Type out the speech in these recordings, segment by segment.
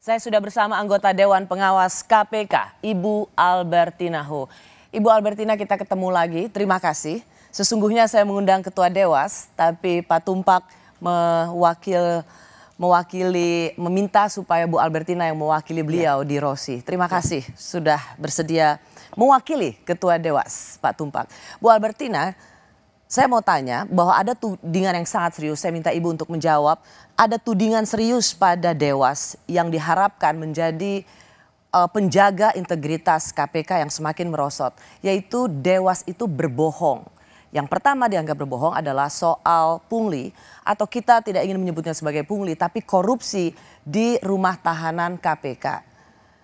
Saya sudah bersama anggota Dewan Pengawas KPK, Ibu Albertina Ho. Ibu Albertina, kita ketemu lagi. Terima kasih. Sesungguhnya saya mengundang Ketua Dewas, tapi Pak Tumpak meminta supaya Bu Albertina yang mewakili beliau di Rosi. Terima kasih sudah bersedia mewakili Ketua Dewas, Pak Tumpak. Bu Albertina, saya mau tanya bahwa ada tudingan yang sangat serius, saya minta Ibu untuk menjawab. Ada tudingan serius pada Dewas yang diharapkan menjadi penjaga integritas KPK yang semakin merosot. Yaitu Dewas itu berbohong. Yang pertama dianggap berbohong adalah soal pungli, atau kita tidak ingin menyebutnya sebagai pungli, tapi korupsi di rumah tahanan KPK.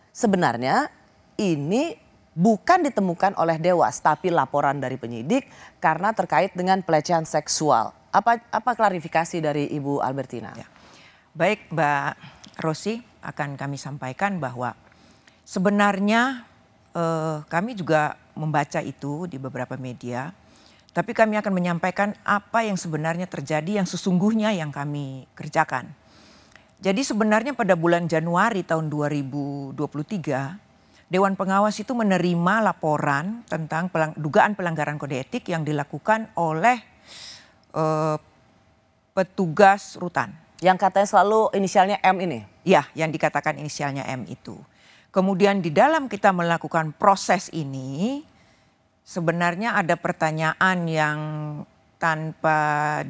Sebenarnya ini bukan ditemukan oleh Dewas, tapi laporan dari penyidik karena terkait dengan pelecehan seksual. Apa klarifikasi dari Ibu Albertina? Ya. Baik Mbak Rosi, akan kami sampaikan bahwa sebenarnya kami juga membaca itu di beberapa media. Tapi kami akan menyampaikan apa yang sebenarnya terjadi, yang sesungguhnya yang kami kerjakan. Jadi sebenarnya pada bulan Januari tahun 2023, Dewan Pengawas itu menerima laporan tentang dugaan pelanggaran kode etik yang dilakukan oleh petugas rutan. Yang katanya selalu inisialnya M ini? Ya, yang dikatakan inisialnya M itu. Kemudian di dalam kita melakukan proses ini, sebenarnya ada pertanyaan yang tanpa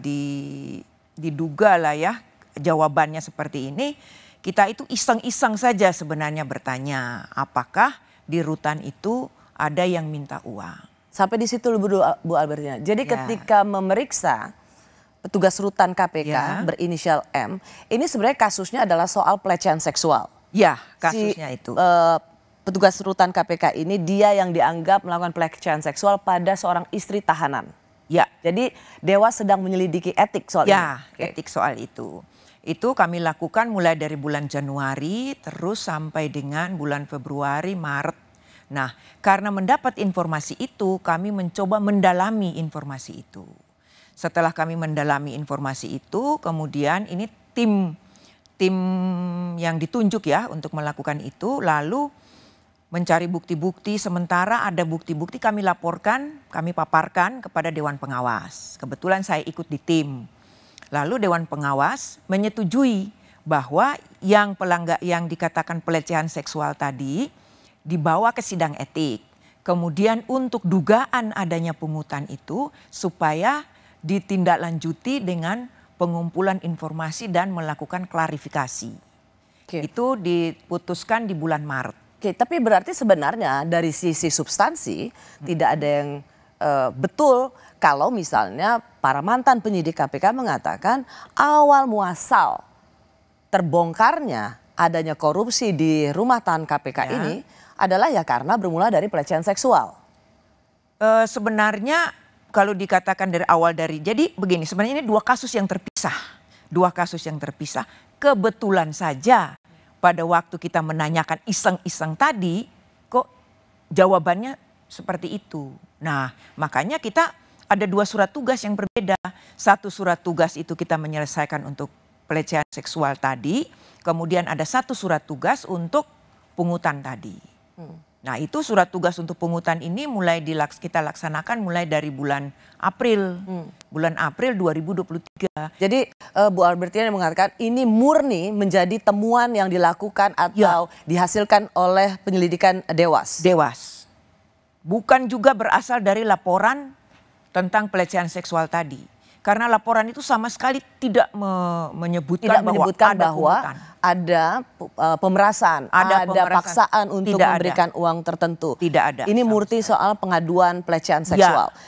diduga lah ya, jawabannya seperti ini. Kita itu iseng-iseng saja sebenarnya bertanya, apakah di rutan itu ada yang minta uang. Sampai di situ Bu Albertina. Jadi ketika memeriksa petugas rutan KPK berinisial M, ini sebenarnya kasusnya adalah soal pelecehan seksual. Ya, kasusnya itu. Petugas rutan KPK ini dia yang dianggap melakukan pelecehan seksual pada seorang istri tahanan. Ya. Jadi Dewas sedang menyelidiki etik soal ini. Ya, etik soal itu. Itu kami lakukan mulai dari bulan Januari terus sampai dengan bulan Februari, Maret. Nah, karena mendapat informasi itu kami mencoba mendalami informasi itu. Setelah kami mendalami informasi itu, kemudian ini tim yang ditunjuk ya untuk melakukan itu, lalu mencari bukti-bukti. Sementara ada bukti-bukti kami laporkan, kami paparkan kepada Dewan Pengawas. Kebetulan saya ikut di tim. Lalu Dewan Pengawas menyetujui bahwa yang dikatakan pelecehan seksual tadi dibawa ke sidang etik. Kemudian untuk dugaan adanya pungutan itu supaya ditindaklanjuti dengan pengumpulan informasi dan melakukan klarifikasi. Itu diputuskan di bulan Maret. Tapi berarti sebenarnya dari sisi substansi tidak ada yang betul kalau misalnya para mantan penyidik KPK mengatakan awal muasal terbongkarnya adanya korupsi di rumah tahanan KPK ini adalah ya karena bermula dari pelecehan seksual. Sebenarnya kalau dikatakan dari awal jadi begini, sebenarnya ini dua kasus yang terpisah. Dua kasus yang terpisah. Kebetulan saja pada waktu kita menanyakan iseng-iseng tadi, kok jawabannya seperti itu. Nah, makanya kita ada dua surat tugas yang berbeda. Satu surat tugas itu kita menyelesaikan untuk pelecehan seksual tadi. Kemudian ada satu surat tugas untuk pungutan tadi. Nah, itu surat tugas untuk pungutan ini kita laksanakan mulai dari bulan April. Bulan April 2023. Jadi Bu Albertina mengatakan ini murni menjadi temuan yang dilakukan atau dihasilkan oleh penyelidikan Dewas. Dewas. Bukan juga berasal dari laporan tentang pelecehan seksual tadi. Karena laporan itu sama sekali tidak menyebutkan bahwa ada pemerasan, ada paksaan untuk memberikan uang tertentu. Tidak ada. Ini murni soal pengaduan pelecehan seksual.